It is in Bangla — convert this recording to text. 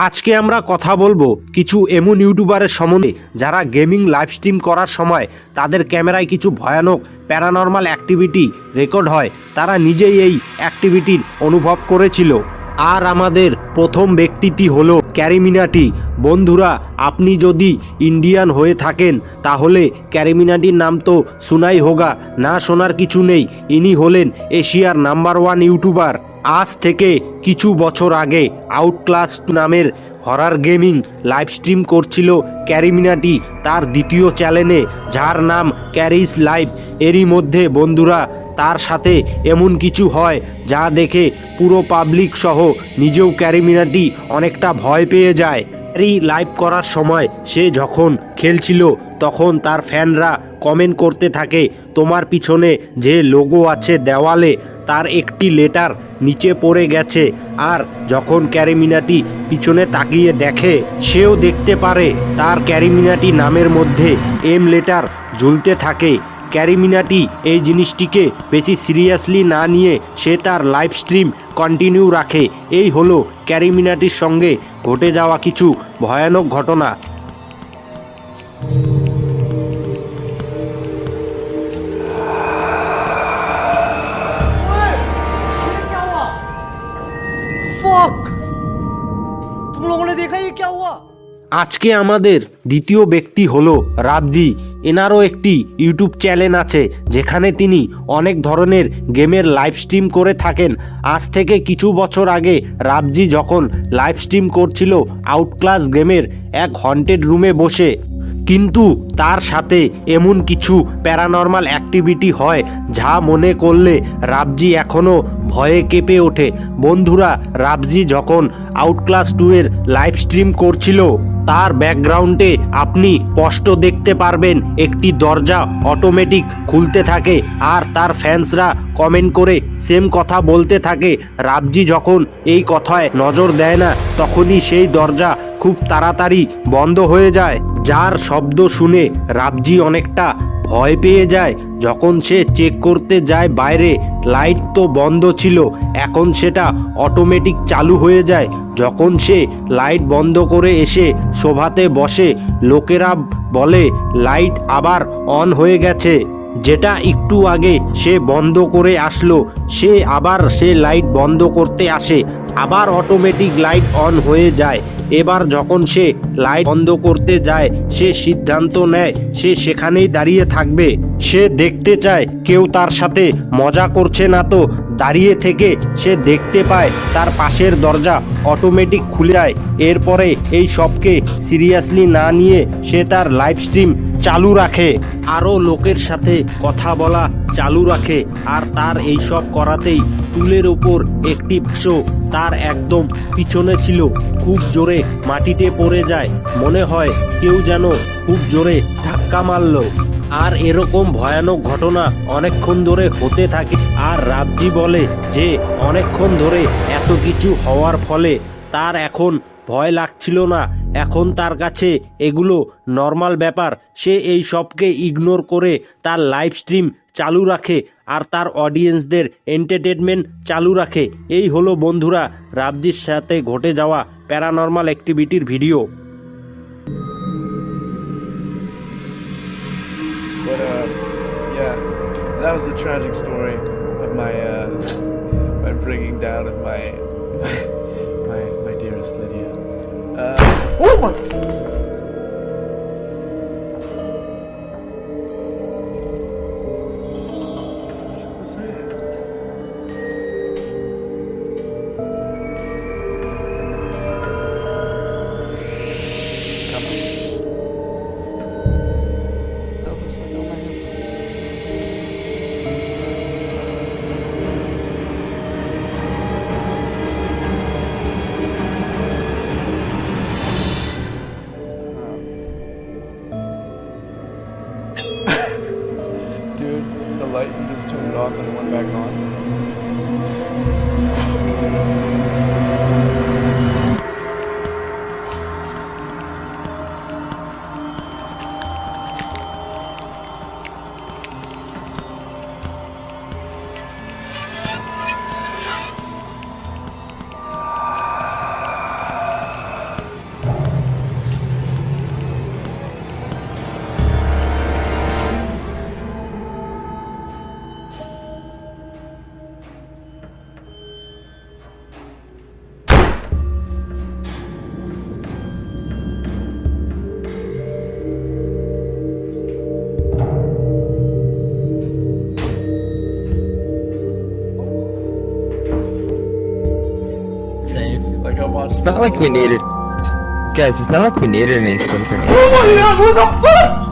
আজকে আমরা কথা বলবো কিছু এমন ইউটিউবারের সম্বন্ধে যারা গেমিং লাইভ স্ট্রিম করার সময় তাদের ক্যামেরায় কিছু ভয়ানক প্যারানর্মাল অ্যাক্টিভিটি রেকর্ড হয়। তারা নিজেই এই অ্যাক্টিভিটির অনুভব করেছিল। আর আমাদের প্রথম ব্যক্তিটি হলো ক্যারিমিনাটি। বন্ধুরা, আপনি যদি ইন্ডিয়ান হয়ে থাকেন তাহলে ক্যারিমিনাটির নাম তো শোনাই হোগা, না শোনার কিছু নেই। ইনি হলেন এশিয়ার নাম্বার 1 ইউটিউবার। আজ থেকে কিছু বছর আগে আউটক্লাস নামের হরার গেমিং লাইভ স্ট্রিম করছিল ক্যারিমিনাটি তার দ্বিতীয় চ্যানেলে, যার নাম ক্যারিস লাইভ। এরই মধ্যে বন্ধুরা তার সাথে এমন কিছু হয় যা দেখে পুরো পাবলিক সহ নিজেও ক্যারিমিনাটি অনেকটা ভয় পেয়ে যায়। ক্যারি লাইভ করার সময় সে যখন খেলছিল তখন তার ফ্যানরা কমেন্ট করতে থাকে, তোমার পিছনে যে লোগো আছে দেওয়ালে তার একটি লেটার নিচে পড়ে গেছে। আর যখন ক্যারিমিনাটি পিছনে তাকিয়ে দেখে, সেও দেখতে পারে তার ক্যারিমিনাটি নামের মধ্যে এম লেটার ঝুলতে থাকে। ক্যারিমিনাটি এই জিনিসটিকে বেশি সিরিয়াসলি না নিয়ে সে তার লাইভ স্ট্রিম কন্টিনিউ রাখে। এই হলো ক্যারিমিনাটির সঙ্গে ঘটে যাওয়া কিছু ভয়ানক ঘটনা। तुम लोगों ने देखा ये क्या हुआ? আজকে আমাদের দ্বিতীয় ব্যক্তি হলো রাবজি। এনারও একটি ইউটিউব চ্যানেল আছে যেখানে তিনি অনেক ধরনের গেমের লাইভ স্ট্রিম করে থাকেন। আজ থেকে কিছু বছর আগে রাবজি যখন লাইভ স্ট্রিম করছিল আউটক্লাস গেমের এক হন্টেড রুমে বসে, কিন্তু তার সাথে এমন কিছু প্যারানর্মাল অ্যাক্টিভিটি হয় যা মনে করলে রাবজি এখনও ভয়ে কেঁপে ওঠে। বন্ধুরা, রাবজি যখন আউটক্লাস 2 এর লাইভ স্ট্রিম করছিল তার ব্যাকগ্রাউন্ডে আপনি স্পষ্ট দেখতে পারবেন একটি দরজা অটোমেটিক খুলতে থাকে। আর তার ফ্যান্সরা কমেন্ট করে সেম কথা বলতে থাকে। রাবজি যখন এই কথায় নজর দেয় না তখনই সেই দরজা খুব তাড়াতাড়ি বন্ধ হয়ে যায়, যার শব্দ শুনে রাবজি অনেকটা ভয় পেয়ে যায়। যখন সে চেক করতে যায় বাইরে, লাইট তো বন্ধ ছিল, এখন সেটা অটোমেটিক চালু হয়ে যায়। যখন সে লাইট বন্ধ করে এসে সোফাতে বসে, লোকেরা বলে লাইট আবার অন হয়ে গেছে, যেটা একটু আগে সে বন্ধ করে আসলো। সে আবার সে লাইট বন্ধ করতে আসে, আবার অটোমেটিক লাইট অন হয়ে যায়। এবার যখন সে লাইট বন্ধ করতে যায় সে সিদ্ধান্ত নেয় সে সেখানেই দাঁড়িয়ে থাকবে। সে দেখতে চায় কেউ তার সাথে মজা করছে না তো। দাঁড়িয়ে থেকে সে দেখতে পায় তার পাশের দরজা অটোমেটিক খুলে যায়। এরপরে এই সবকে সিরিয়াসলি না নিয়ে সে তার লাইভ স্ট্রিম চালু রাখে, আরও লোকের সাথে কথা বলা চালু রাখে। আর তার এই সব করাতেই টুলের ওপর একটি বাক্স তার একদম পিছনে ছিল, খুব জোরে মাটিতে পড়ে যায়। মনে হয় কেউ যেন খুব জোরে ধাক্কা মারল। আর এরকম ভয়ানক ঘটনা অনেকক্ষণ ধরে হতে থাকে। আর রাবজি বলে যে অনেকক্ষণ ধরে এত কিছু হওয়ার ফলে তার এখন ভয় লাগছিল না, এখন তার কাছে এগুলো নর্মাল ব্যাপার। সে এই সবকে ইগনোর করে তার লাইভ স্ট্রিম চালু রাখে আর তার অডিয়েন্সদের এন্টারটেনমেন্ট চালু রাখে। এই হলো বন্ধুরা রাবজির সাথে ঘটে যাওয়া প্যারানর্মাল অ্যাক্টিভিটির video. But yeah, that was the tragic story of my my bringing down of my dearest Lydia. Oh my! What was that? Come on. That was like on my headphones. Dude, the light, you just turned it off and it went back on. Like I watched. It's not like we needed. Guys, it's not like we needed any skin for me. Oh my god, what the fuck?